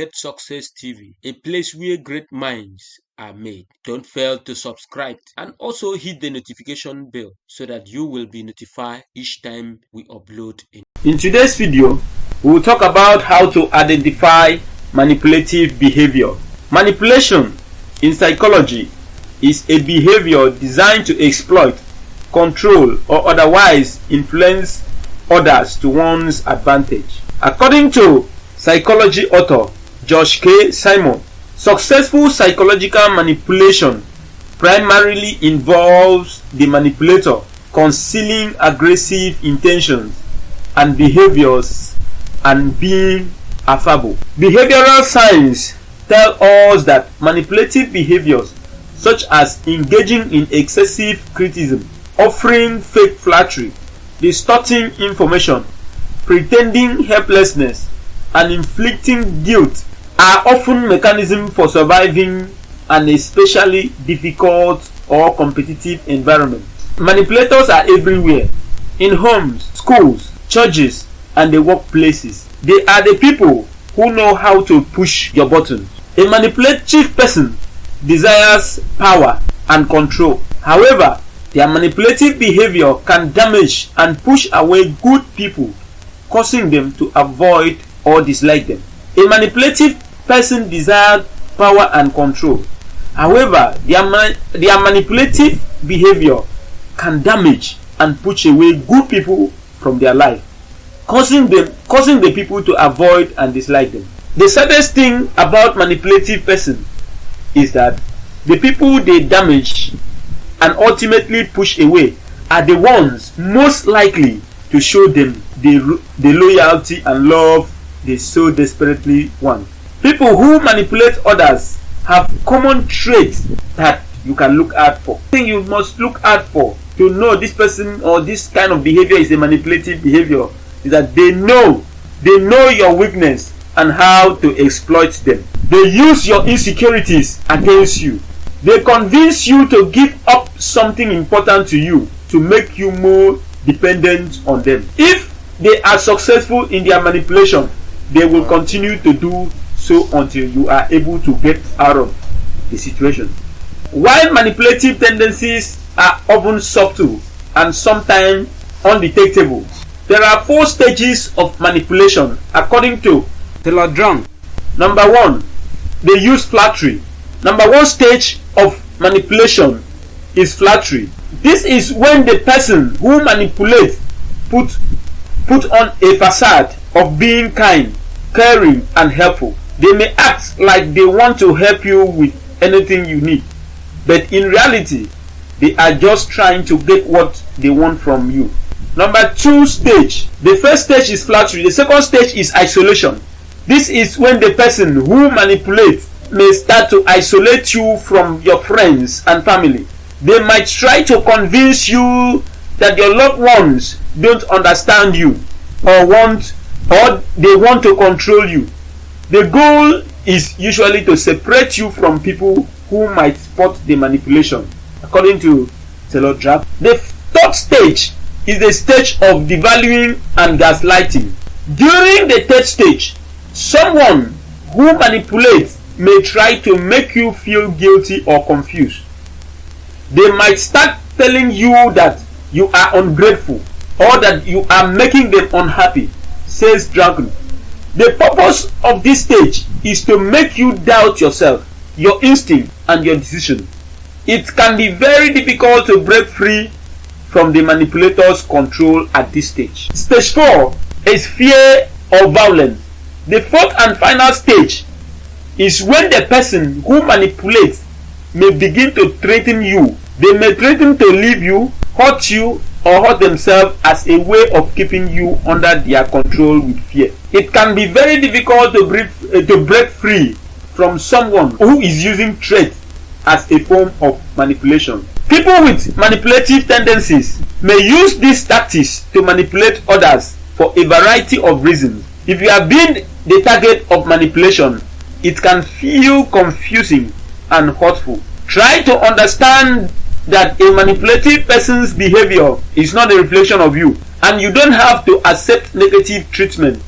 Great Success TV, a place where great minds are made. Don't fail to subscribe and also hit the notification bell so that you will be notified each time we upload. In today's video, we will talk about how to identify manipulative behavior. Manipulation in psychology is a behavior designed to exploit, control, or otherwise influence others to one's advantage. According to psychology author George K. Simon, successful psychological manipulation primarily involves the manipulator concealing aggressive intentions and behaviors and being affable. Behavioral science tells us that manipulative behaviors such as engaging in excessive criticism, offering fake flattery, distorting information, pretending helplessness, and inflicting guilt are often mechanisms for surviving an especially difficult or competitive environment. Manipulators are everywhere, in homes, schools, churches, and the workplaces. They are the people who know how to push your buttons. A manipulative person desires power and control. However, their manipulative behavior can damage and push away good people, causing them to avoid or dislike them. A manipulative person desires power and control. However, their manipulative behavior can damage and push away good people from their life, causing the people to avoid and dislike them. The saddest thing about manipulative person is that the people they damage and ultimately push away are the ones most likely to show them the loyalty and love they so desperately want. People who manipulate others have common traits that you can look out for. The thing you must look out for to know this person or this kind of behavior is a manipulative behavior is that they know your weakness and how to exploit them. They use your insecurities against you. They convince you to give up something important to you to make you more dependent on them. If they are successful in their manipulation, they will continue to do so until you are able to get out of the situation. While manipulative tendencies are often subtle and sometimes undetectable, there are 4 stages of manipulation according to Taylor Drunk. Number 1, they use flattery. Number 1 stage of manipulation is flattery. This is when the person who manipulates put on a facade of being kind, caring, and helpful. They may act like they want to help you with anything you need, but in reality, they are just trying to get what they want from you. Number 2 stage. The first stage is flattery. The second stage is isolation. This is when the person who manipulates may start to isolate you from your friends and family. They might try to convince you that your loved ones don't understand you or they want to control you. The goal is usually to separate you from people who might support the manipulation, according to Taylor Drap. The 3rd stage is the stage of devaluing and gaslighting. During the 3rd stage, someone who manipulates may try to make you feel guilty or confused. They might start telling you that you are ungrateful or that you are making them unhappy, says Dragon. The purpose of this stage is to make you doubt yourself, your instinct, and your decision. It can be very difficult to break free from the manipulator's control at this stage. Stage 4 is fear or violence. The 4th and final stage is when the person who manipulates may begin to threaten you. They may threaten to leave you, hurt you, or hurt themselves as a way of keeping you under their control with fear. It can be very difficult to break free from someone who is using threat as a form of manipulation. People with manipulative tendencies may use these tactics to manipulate others for a variety of reasons. If you have been the target of manipulation, it can feel confusing and hurtful. Try to understand that a manipulative person's behavior is not a reflection of you, and you don't have to accept negative treatment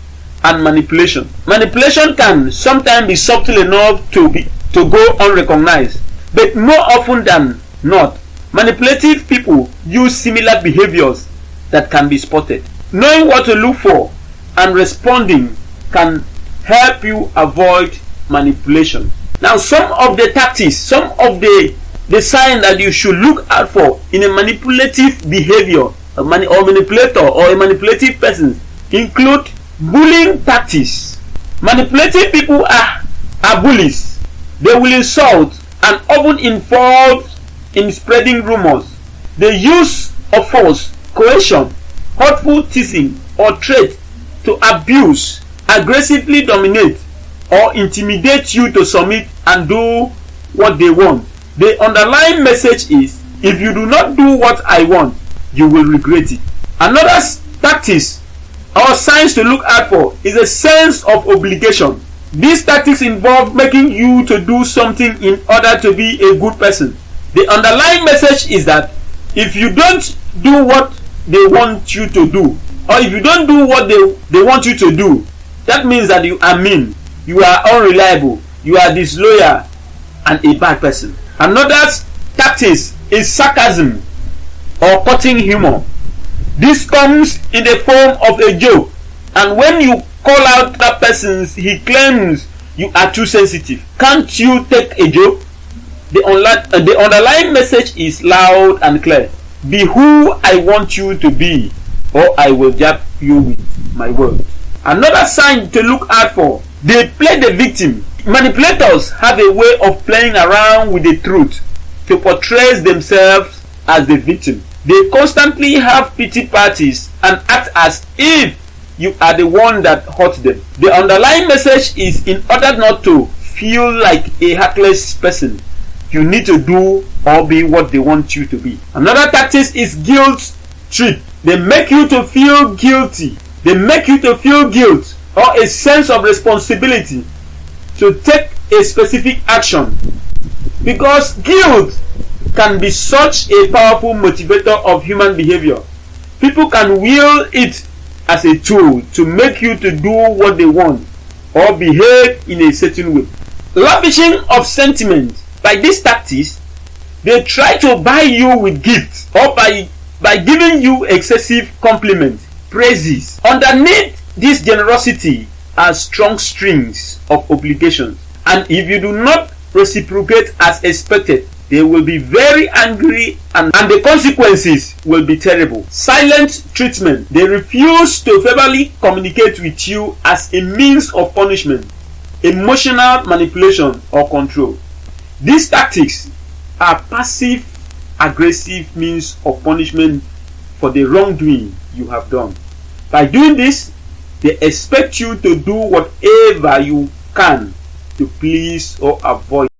and manipulation. Manipulation can sometimes be subtle enough to go unrecognized, but more often than not, manipulative people use similar behaviors that can be spotted. Knowing what to look for and responding can help you avoid manipulation. Now, some of the tactics, some of the signs that you should look out for in a manipulative behavior, or manipulator or a manipulative person, include bullying tactics. Manipulative people are bullies. They will insult and often involve in spreading rumors. The use of force, coercion, hurtful teasing, or threat to abuse, aggressively dominate, or intimidate you to submit and do what they want. The underlying message is, if you do not do what I want, you will regret it. Another tactics or signs to look out for is a sense of obligation. These tactics involve making you to do something in order to be a good person. The underlying message is that if you don't do what they want you to do, or if you don't do what they want you to do, that means that you are mean, you are unreliable, you are disloyal, and a bad person. Another tactics is sarcasm or cutting humor. This comes in the form of a joke, and when you call out that person, he claims you are too sensitive. Can't you take a joke? The underlying message is loud and clear. Be who I want you to be, or I will jab you with my words. Another sign to look out for, they play the victim. Manipulators have a way of playing around with the truth to portray themselves as the victim. They constantly have pity parties and act as if you are the one that hurt them. The underlying message is, in order not to feel like a heartless person, you need to do or be what they want you to be. Another tactic is guilt trip. They make you to feel guilty. They make you to feel guilt or a sense of responsibility to take a specific action, because guilt can be such a powerful motivator of human behavior. People can wield it as a tool to make you to do what they want or behave in a certain way. Lavishing of sentiment. By these tactics, they try to buy you with gifts or by giving you excessive compliments, praises. Underneath this generosity are strong strings of obligations, and if you do not reciprocate as expected, they will be very angry and the consequences will be terrible. Silent treatment. They refuse to verbally communicate with you as a means of punishment, emotional manipulation, or control. These tactics are passive aggressive means of punishment for the wrongdoing you have done. By doing this, they expect you to do whatever you can to please or avoid